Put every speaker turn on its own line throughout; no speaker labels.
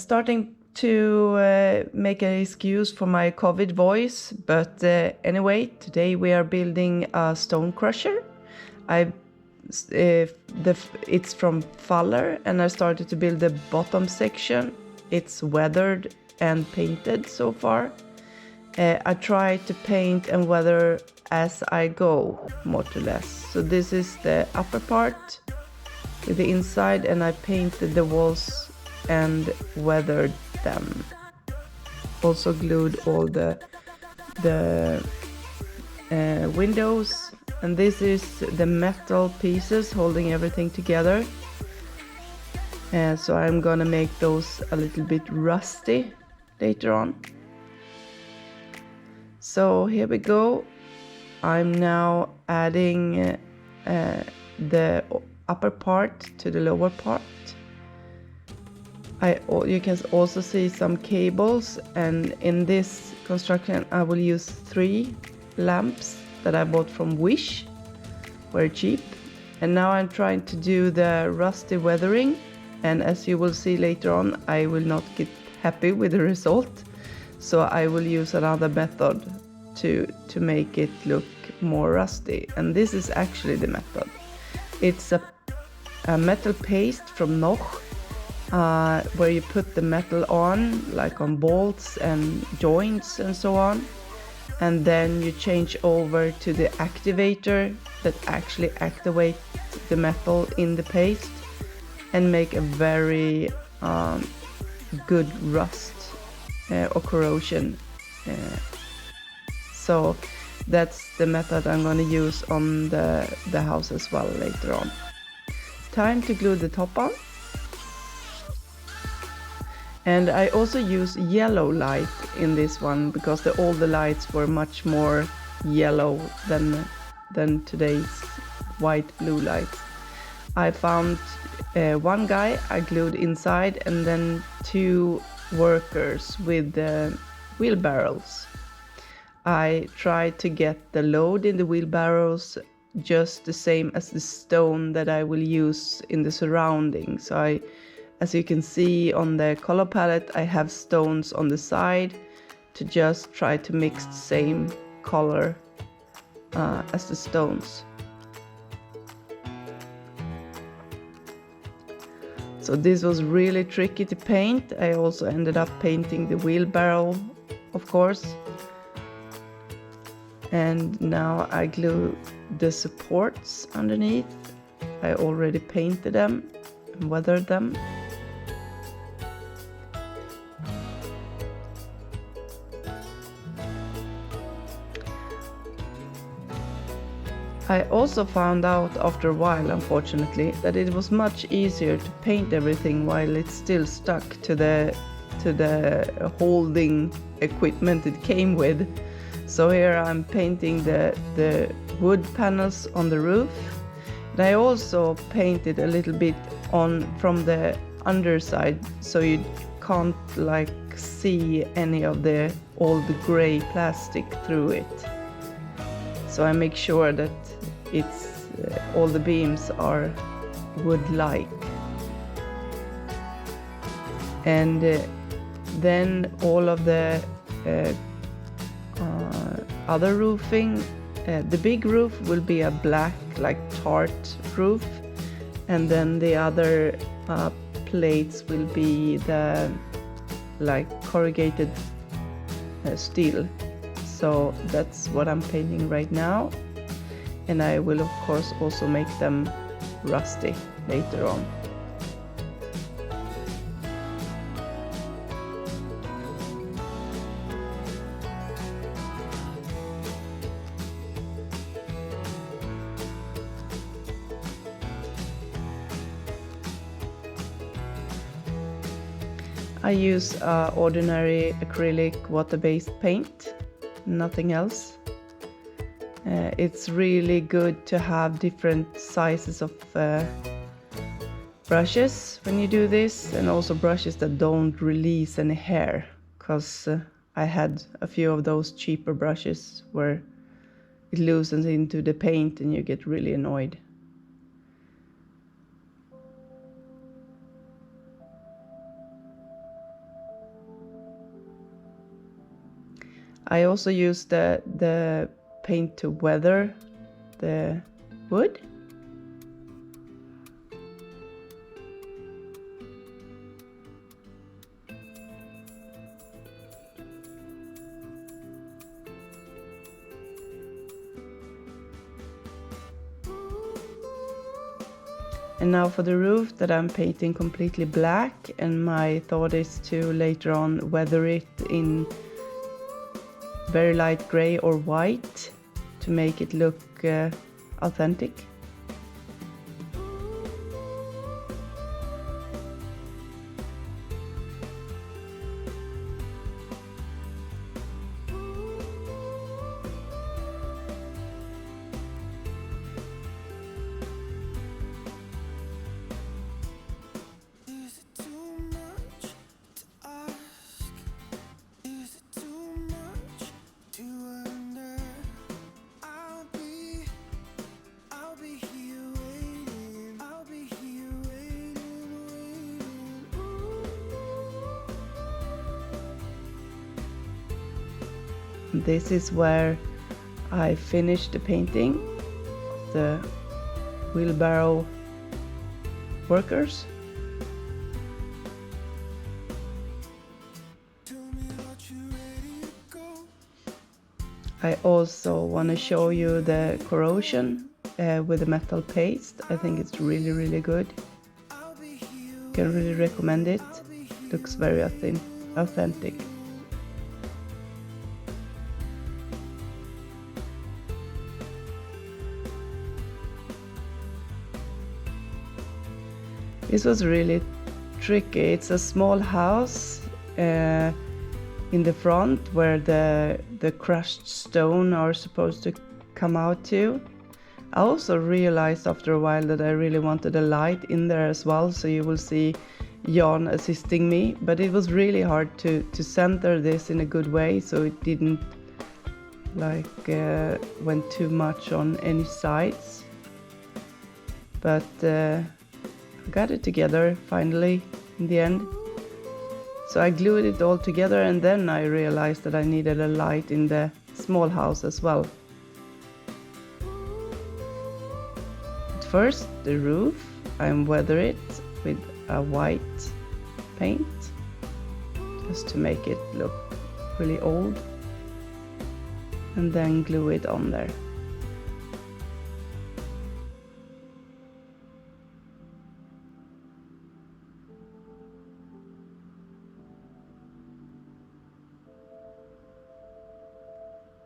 Starting to make an excuse for my COVID voice, but anyway, today we are building a stone crusher. It's from Faller, and I started to build the bottom section. It's weathered and painted so far. I try to paint and weather as I go, more or less. So this is the upper part with the inside, and I painted the walls and weathered them. Also glued all the windows, and this is the metal pieces holding everything together. And so I'm gonna make those a little bit rusty later on. So here we go. I'm now adding the upper part to the lower part. You can also see some cables, and in this construction I will use 3 lamps that I bought from Wish, very cheap. And now I'm trying to do the rusty weathering, and as you will see later on, I will not get happy with the result, so I will use another method to make it look more rusty. And this is actually the method. It's a metal paste from Noch, where you put the metal on, like on bolts and joints and so on, and then you change over to the activator that actually activates the metal in the paste and make a very good rust or corrosion. So that's the method I'm going to use on the house as well later on. Time to glue the top on. And I also use yellow light in this one because all the lights were much more yellow than today's white blue lights. I found one guy I glued inside, and then 2 workers with wheelbarrows. I tried to get the load in the wheelbarrows just the same as the stone that I will use in the surrounding. So as you can see on the color palette, I have stones on the side to just try to mix the same color as the stones. So this was really tricky to paint. I also ended up painting the wheelbarrow, of course. And now I glue the supports underneath. I already painted them and weathered them. I also found out after a while, unfortunately, that it was much easier to paint everything while it's still stuck to the holding equipment it came with. So here I'm painting the wood panels on the roof. And I also painted a little bit from the underside, so you can't like see any of all the gray plastic through it. So I make sure that it's all the beams are wood-like. And then all of the other roofing, the big roof will be a black, like tart roof, and then the other plates will be the like corrugated steel. So that's what I'm painting right now, and I will of course also make them rusty later on. I use ordinary acrylic water-based paint, nothing else. It's really good to have different sizes of brushes when you do this, and also brushes that don't release any hair, because I had a few of those cheaper brushes where it loosens into the paint and you get really annoyed. I also use the paint to weather the wood. And now for the roof that I'm painting completely black, and my thought is to later on weather it in very light gray or white to make it look authentic. This is where I finished the painting of the wheelbarrow workers. I also want to show you the corrosion with the metal paste. I think it's really good. Can really recommend it. Looks very authentic. This was really tricky. It's a small house in the front where the crushed stone are supposed to come out to. I also realized after a while that I really wanted a light in there as well, so you will see Jan assisting me, but it was really hard to center this in a good way so it didn't went too much on any sides. But got it together finally in the end. So I glued it all together, and then I realized that I needed a light in the small house as well. At first the roof, I weather it with a white paint just to make it look really old, and then glue it on there.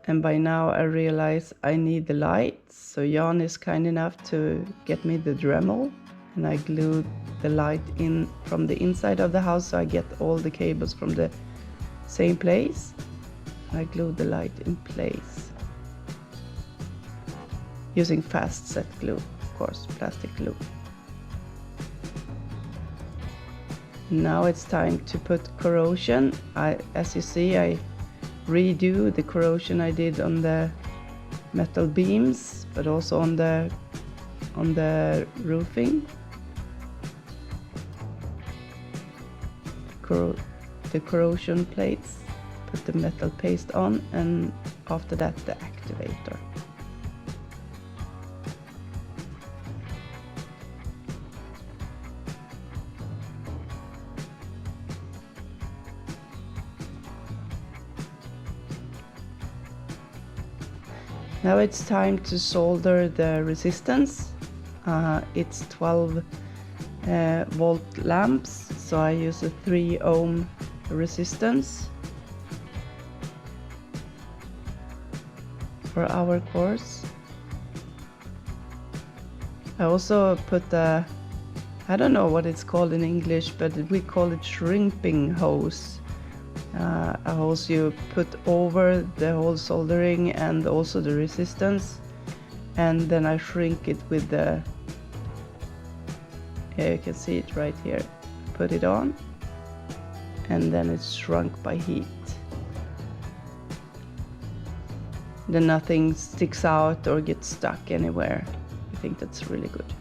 And by now I realize I need the lights, so Jan is kind enough to get me the Dremel, and I glued the light in from the inside of the house so I get all the cables from the same place. I glued the light in place using fast set glue, of course, plastic glue. Now it's time to put corrosion. As you see, I redo the corrosion I did on the metal beams, but also on the roofing. The corrosion plates, put the metal paste on, and after that the activator. Now it's time to solder the resistance. It's 12 volt lamps, so I use a 3 ohm resistance for our course. I also put I don't know what it's called in English, but we call it shrimping hose. A hose you put over the whole soldering and also the resistance, and then I shrink it with the, you can see it right here. Put it on, and then it's shrunk by heat. Then nothing sticks out or gets stuck anywhere. I think that's really good.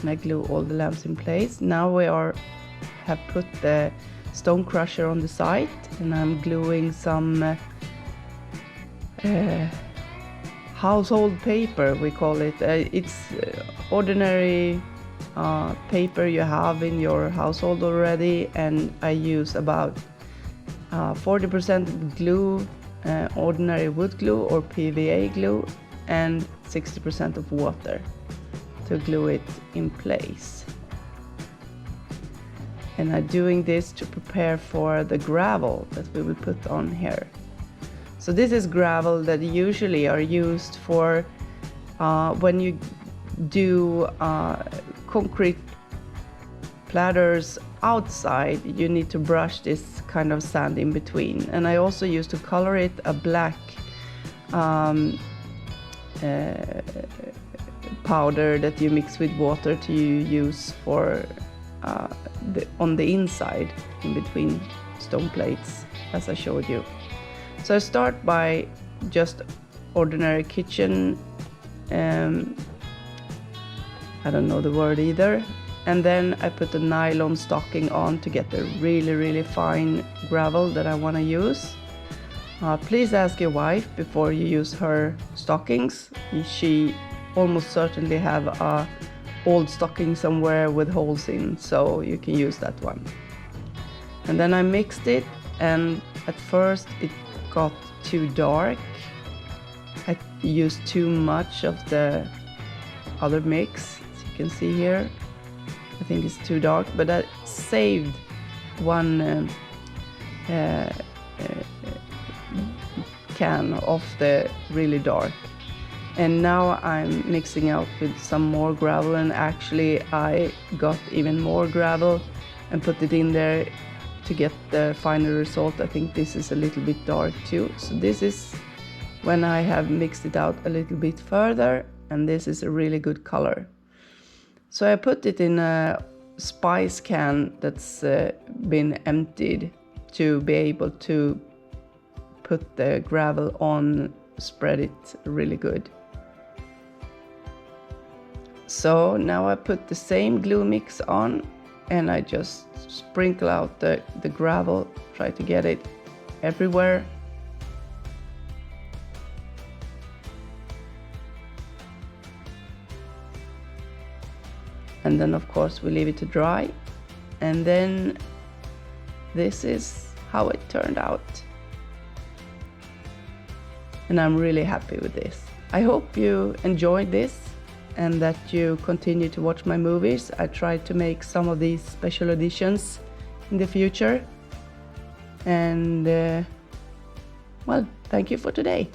and I glue all the lamps in place. Now we have put the stone crusher on the side, and I'm gluing some household paper, we call it. It's ordinary paper you have in your household already, and I use about 40% glue, ordinary wood glue or PVA glue, and 60% of water to glue it in place. And I'm doing this to prepare for the gravel that we will put on here. So this is gravel that usually are used for when you do concrete platters outside. You need to brush this kind of sand in between. And I also used to color it a black powder that you mix with water to use for on the inside in between stone plates, as I showed you. So I start by just ordinary kitchen, I don't know the word either, and then I put a nylon stocking on to get the really fine gravel that I want to use. Please ask your wife before you use her stockings. She almost certainly have a old stocking somewhere with holes in, so you can use that one. And then I mixed it, and at first it got too dark. I used too much of the other mix, as you can see here. I think it's too dark, but I saved one can of the really dark. And now I'm mixing out with some more gravel, and actually I got even more gravel and put it in there to get the final result. I think this is a little bit dark too. So this is when I have mixed it out a little bit further, and this is a really good color. So I put it in a spice can that's been emptied to be able to put the gravel on, spread it really good. So now I put the same glue mix on, and I just sprinkle out the gravel, try to get it everywhere. And then of course we leave it to dry, and then this is how it turned out. And I'm really happy with this. I hope you enjoyed this and that you continue to watch my movies. I try to make some of these special editions in the future. And well, thank you for today.